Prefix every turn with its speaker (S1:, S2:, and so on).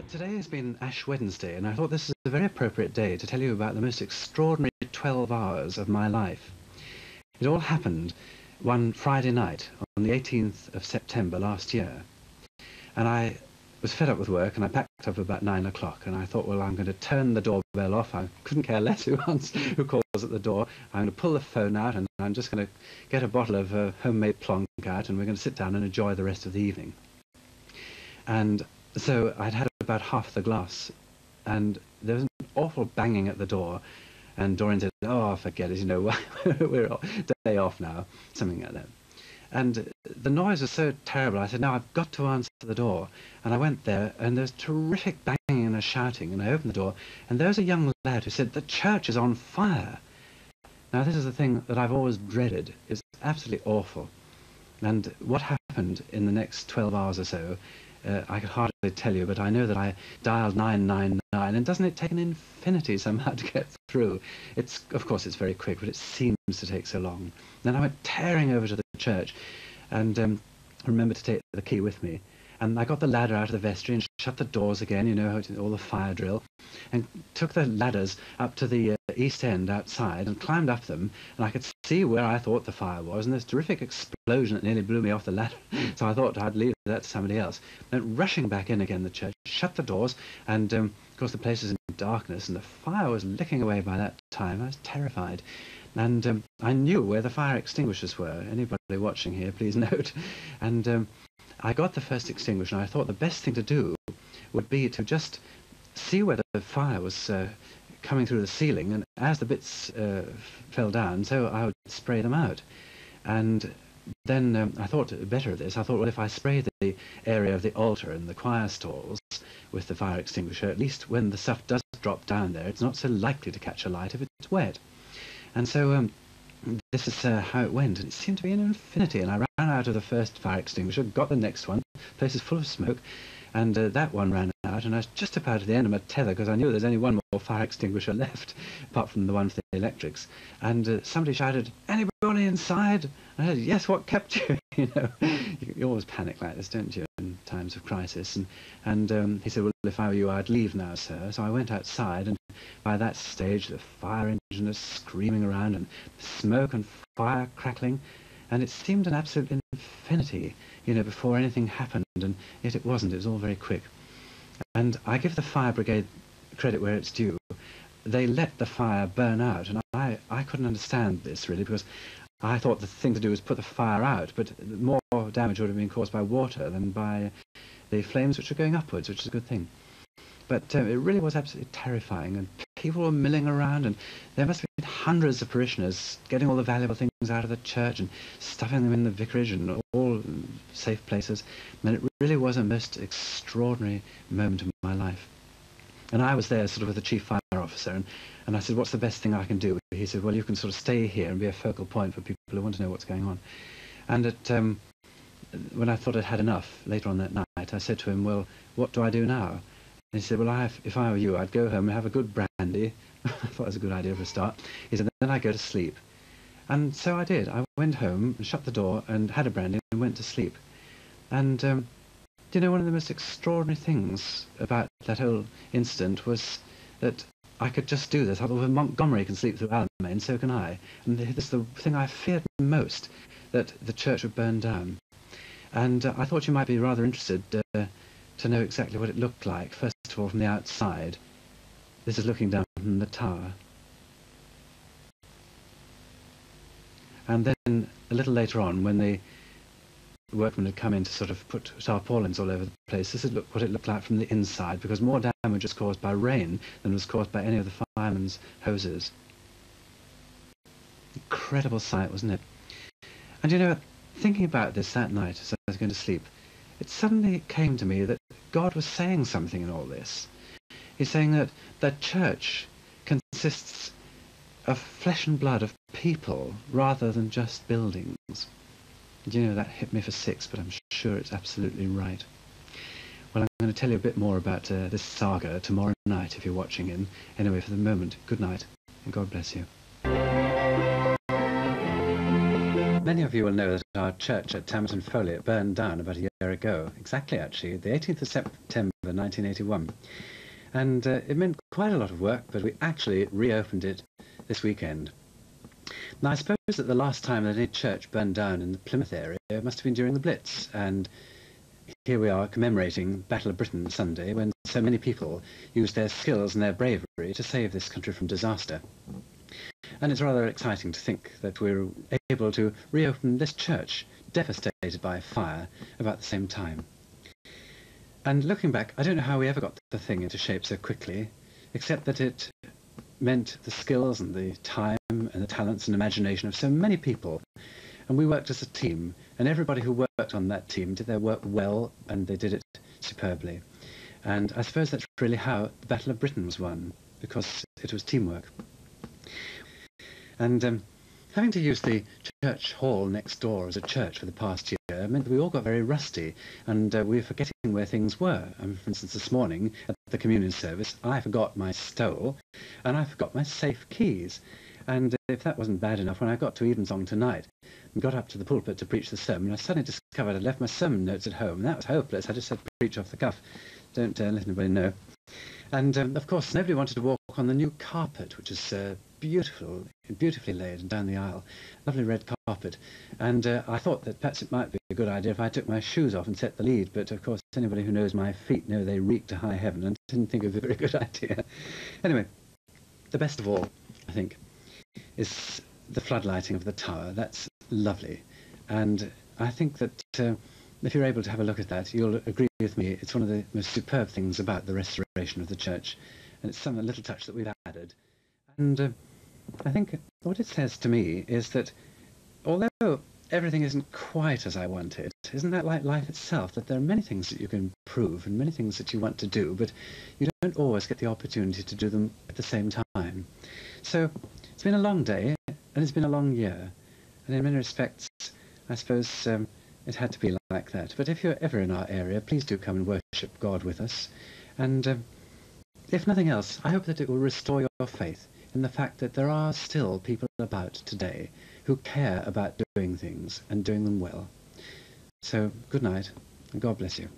S1: Today has been Ash Wednesday, and I thought this is a very appropriate day to tell you about the most extraordinary 12 hours of my life. It all happened one Friday night on the 18th of September last year. And I was fed up with work, and I packed up about 9 o'clock, and I thought, well, I'm going to turn the doorbell off. I couldn't care less who calls at the door. I'm going to pull the phone out, and I'm just going to get a bottle of homemade plonk out, and we're going to sit down and enjoy the rest of the evening. And so I'd had about half the glass, and there was an awful banging at the door, and Doreen said, "Oh, forget it, we're day off now," something like that. And the noise was so terrible, I said, "No, I've got to answer the door." And I went there, and there's terrific banging and shouting, and I opened the door, and there was a young lad who said, "The church is on fire." Now, this is the thing that I've always dreaded. It's absolutely awful. And what happened in the next 12 hours or so, I could hardly tell you, but I know that I dialed 999, and doesn't it take an infinity somehow to get through? Of course, it's very quick, but it seems to take so long. Then I went tearing over to the church, and remembered to take the key with me. And I got the ladder out of the vestry and shut the doors again, all the fire drill, and took the ladders up to the east end outside and climbed up them, and I could see where I thought the fire was, and this terrific explosion that nearly blew me off the ladder, so I thought I'd leave that to somebody else. Then rushing back in again the church, shut the doors, and of course the place was in darkness, and the fire was licking away by that time. I was terrified. And I knew where the fire extinguishers were. Anybody watching here, please note. And I got the first extinguisher, and I thought the best thing to do would be to just see where the fire was coming through the ceiling, and as the bits fell down, so I would spray them out. And then I thought better of this. I thought, well, if I spray the area of the altar and the choir stalls with the fire extinguisher, at least when the stuff does drop down there, it's not so likely to catch alight if it's wet. And so this is how it went, and it seemed to be an infinity, and I ran out of the first fire extinguisher, got the next one, the place is full of smoke, and that one ran out, and I was just about at the end of my tether, because I knew there's only one more fire extinguisher left, apart from the one for the electrics, and somebody shouted, "Anybody inside?" And I said, "Yes, what kept you?" You always panic like this, don't you, in times of crisis, and he said, "Well, if I were you, I'd leave now, sir." So I went outside, and by that stage the fire engine was screaming around, and smoke and fire crackling, and it seemed an absolute infinity, before anything happened, and yet it wasn't. It was all very quick. And I give the fire brigade credit where it's due. They let the fire burn out, and I couldn't understand this, really, because I thought the thing to do was put the fire out, but more damage would have been caused by water than by the flames which were going upwards, which is a good thing. But it really was absolutely terrifying, and people were milling around, and there must have been hundreds of parishioners getting all the valuable things out of the church and stuffing them in the vicarage and all safe places. And it really was a most extraordinary moment in my life. And I was there sort of with the chief fire officer, and I said, "What's the best thing I can do?" He said, "Well, you can sort of stay here and be a focal point for people who want to know what's going on." And when I thought I'd had enough later on that night, I said to him, "Well, what do I do now?" And he said, "Well, if I were you, I'd go home and have a good brandy." I thought it was a good idea for a start. He said, "Then I'd go to sleep." And so I did. I went home and shut the door and had a brandy and went to sleep. And one of the most extraordinary things about that whole incident was that I could just do this. I thought, well, Montgomery can sleep through Alamein, so can I. And this is the thing I feared most, that the church would burn down. And I thought you might be rather interested to know exactly what it looked like. First of all, from the outside. This is looking down from the tower. And then a little later on, when the workmen had come in to sort of put tarpaulins all over the place, this is what it looked like from the inside, because more damage was caused by rain than was caused by any of the firemen's hoses. Incredible sight, wasn't it? And thinking about this that night as I was going to sleep, it suddenly came to me that God was saying something in all this. He's saying that the church consists of flesh and blood, of people, rather than just buildings. That hit me for six, but I'm sure it's absolutely right. Well, I'm going to tell you a bit more about this saga tomorrow night if you're watching in. Anyway, for the moment, good night, and God bless you. Many of you will know that our church at Tamerton Foliot burned down about a year ago, exactly actually, the 18th of September 1981. And it meant quite a lot of work, but we actually reopened it this weekend. Now, I suppose that the last time that any church burned down in the Plymouth area must have been during the Blitz, and here we are commemorating Battle of Britain Sunday, when so many people used their skills and their bravery to save this country from disaster. And it's rather exciting to think that we're able to reopen this church, devastated by fire, about the same time. And looking back, I don't know how we ever got the thing into shape so quickly, except that it meant the skills and the time and the talents and imagination of so many people. And we worked as a team, and everybody who worked on that team did their work well, and they did it superbly. And I suppose that's really how the Battle of Britain was won, because it was teamwork. And having to use the church hall next door as a church for the past year meant that we all got very rusty, and we were forgetting where things were. For instance, this morning at the communion service, I forgot my stole, and I forgot my safe keys. And if that wasn't bad enough, when I got to Evensong tonight and got up to the pulpit to preach the sermon, I suddenly discovered I'd left my sermon notes at home, and that was hopeless. I just had to preach off the cuff. Don't let anybody know. And of course, nobody wanted to walk on the new carpet, which is beautifully laid down the aisle. Lovely red carpet. And I thought that perhaps it might be a good idea if I took my shoes off and set the lead, but of course anybody who knows my feet know they reek to high heaven, and didn't think it was a very good idea. Anyway, the best of all, I think, is the floodlighting of the tower. That's lovely. And I think that if you're able to have a look at that, you'll agree with me, it's one of the most superb things about the restoration of the church, and it's some little touch that we've added. And I think what it says to me is that although everything isn't quite as I want it, isn't that like life itself, that there are many things that you can improve and many things that you want to do, but you don't always get the opportunity to do them at the same time. So it's been a long day, and it's been a long year, and in many respects, I suppose it had to be like that. But if you're ever in our area, please do come and worship God with us. And if nothing else, I hope that it will restore your faith in the fact that there are still people about today who care about doing things and doing them well. So good night, and God bless you.